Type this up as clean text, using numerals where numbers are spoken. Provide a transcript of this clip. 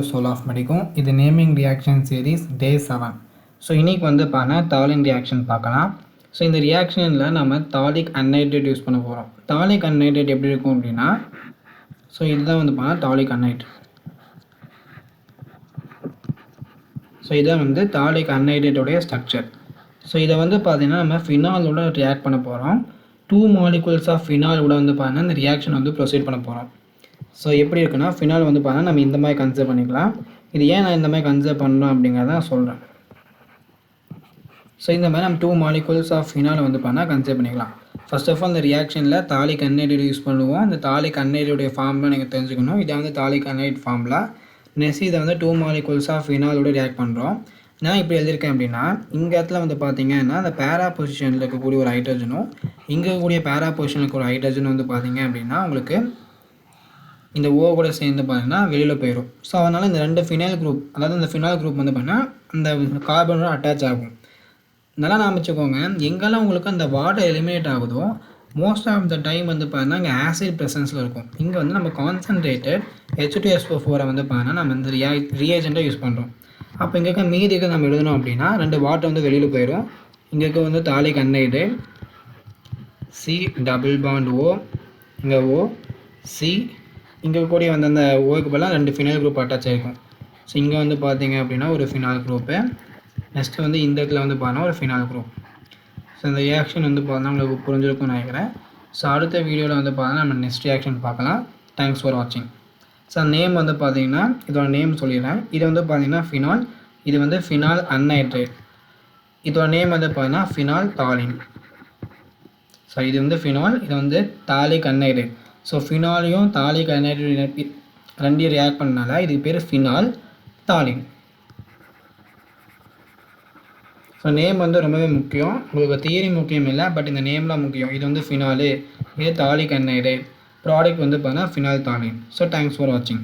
Soul of Medico. இது naming reaction series டே 7. So இன்றைக்கி வந்து பார்த்தா தாலின் ரியாக்ஷன் பார்க்கலாம். ஸோ இந்த ரியாக்ஷனில் நம்ம தாலிக் அன்ஹைட்ரேட் யூஸ் பண்ண போகிறோம். தாலிக் அன்ஹைட்ரேட் எப்படி இருக்கும் அப்படின்னா, ஸோ இதுதான் வந்து பார்த்தா தாலிக் அன்ஹைட்ரேட். ஸோ இதான் வந்து தாலிக் அன்ஹைட்ரேட்டோடைய ஸ்ட்ரக்சர். ஸோ இதை வந்து பார்த்திங்கன்னா நம்ம ஃபினாலோட ரியாக்ட் பண்ண போகிறோம். 2 மாலிகுல்ஸ் ஆஃப் ஃபினாலோட வந்து பார்த்தீங்கன்னா இந்த ரியாக்ஷன் வந்து ப்ரொசீட் பண்ண போகிறோம். ஸோ எப்படி இருக்குன்னா, ஃபினால் வந்து பார்த்தா நம்ம இந்த மாதிரி கன்சிடர் பண்ணிக்கலாம். இது ஏன் நான் இந்த மாதிரி கன்சிடர் பண்ணணும் அப்படிங்கிறத நான் சொல்கிறேன். ஸோ இந்த மாதிரி நம்ம 2 மாலிகுல்ஸ் ஆஃப் ஃபினால் வந்து பார்த்தா கன்சிடர் பண்ணிக்கலாம். ஃபர்ஸ்ட் ஆஃப் ஆல் இந்த ரியாக்ஷனில் தாலிக் அன்ஹைட்ரேட் யூஸ் பண்ணுவோம். அந்த தாலிக் அன்ஹைட்ரேட்டுடைய ஃபார்ம்லாம் நீங்கள் தெரிஞ்சுக்கணும். இதை வந்து தாலிக் அன்ஹைட்ரேட் ஃபார்முலா. நெக்ஸ்ட் இதை வந்து 2 மாலிகுல்ஸ் ஆஃப் ஃபினாலோட ரியாக்ட் பண்ணுறோம். நான் இப்படி எழுதியிருக்கேன் அப்படின்னா, இந்த இடத்துல வந்து பார்த்தீங்கன்னா அந்த பேரா பொசிஷனில் இருக்கக்கூடிய ஒரு ஹைட்ரஜனும் இங்கே இருக்கக்கூடிய பேரா பொசிஷனுக்கு ஒரு ஹைட்ரஜன் வந்து பார்த்தீங்க அப்படின்னா உங்களுக்கு இந்த ஓ கூட சேர்ந்து பார்த்தீங்கன்னா வெளியில் போயிடும். ஸோ அதனால் இந்த 2 ஃபினைல் குரூப், அதாவது இந்த ஃபினால் குரூப் வந்து பார்த்தீங்கன்னா அந்த கார்பனோட அட்டாச் ஆகும். நல்லா ஞாபகம், எங்கெல்லாம் உங்களுக்கு அந்த வாட்டர் எலிமினேட் ஆகுதோ மோஸ்ட் ஆஃப் த டைம் வந்து பார்த்தீங்கன்னா இங்கே ஆசிட் ப்ரெசன்ஸில் இருக்கும். இங்கே வந்து நம்ம கான்சன்ட்ரேட்டட் H2SO4 வந்து பார்த்தீங்கன்னா நம்ம இந்த ரியேஜெண்ட்டை யூஸ் பண்ணுறோம். அப்போ இங்கே இருக்க மீதிக்கு நம்ம எழுதணும் அப்படின்னா 2 வாட்டர் வந்து வெளியில் போயிடும். இங்கே இருக்க வந்து phthalic anhydride C double bond O, இங்கே O C, இங்கே கூடிய வந்து அந்த ஓக்கு பதிலாக 2 ஃபினால் குரூப் அட்டாச் ஆகிருக்கும். ஸோ இங்கே வந்து பார்த்தீங்க அப்படின்னா ஒரு ஃபினால் குரூப்பு, நெக்ஸ்ட்டு வந்து இந்த இடத்துல வந்து பார்த்தீங்கன்னா ஒரு ஃபினால் குரூப். ஸோ இந்த ரியாக்ஷன் வந்து பார்த்தீங்கன்னா உங்களுக்கு புரிஞ்சிருக்கும்னு நினைக்கிறேன். ஸோ அடுத்த வீடியோவில் வந்து பார்த்தீங்கன்னா நம்ம நெக்ஸ்ட் ரியாக்ஷன் பார்க்கலாம். தேங்க்ஸ் ஃபார் வாட்சிங். ஸோ நேம் வந்து பார்த்தீங்கன்னா இதோட நேம் சொல்லிடுறேன். இது வந்து பார்த்தீங்கன்னா ஃபினால், இது வந்து ஃபினால் அன்ஹைட்ரேட். இதோட நேம் வந்து பார்த்தீங்கன்னா ஃபினால் தாலின். ஸோ இது வந்து ஃபினால், இது வந்து தாலிக் அன்ஹைட்ரேட். ஸோ ஃபினாலையும் தாலிக் அன்ஹைட்ரேட் ரெண்டையும் ரியாக்ட் பண்ணனால இதுக்கு பேர் ஃபினால் தாலின். ஸோ நேம் வந்து ரொம்பவே முக்கியம். உங்களுக்கு தியரி முக்கியம் இல்லை, பட் இந்த நேம்லாம் முக்கியம். இது வந்து ஃபினாலு, இது தாலிக் அன்ஹைட்ரேட், ப்ராடக்ட் வந்து பார்த்தீங்கன்னா phenol Tallinn. So thanks for வாட்சிங்.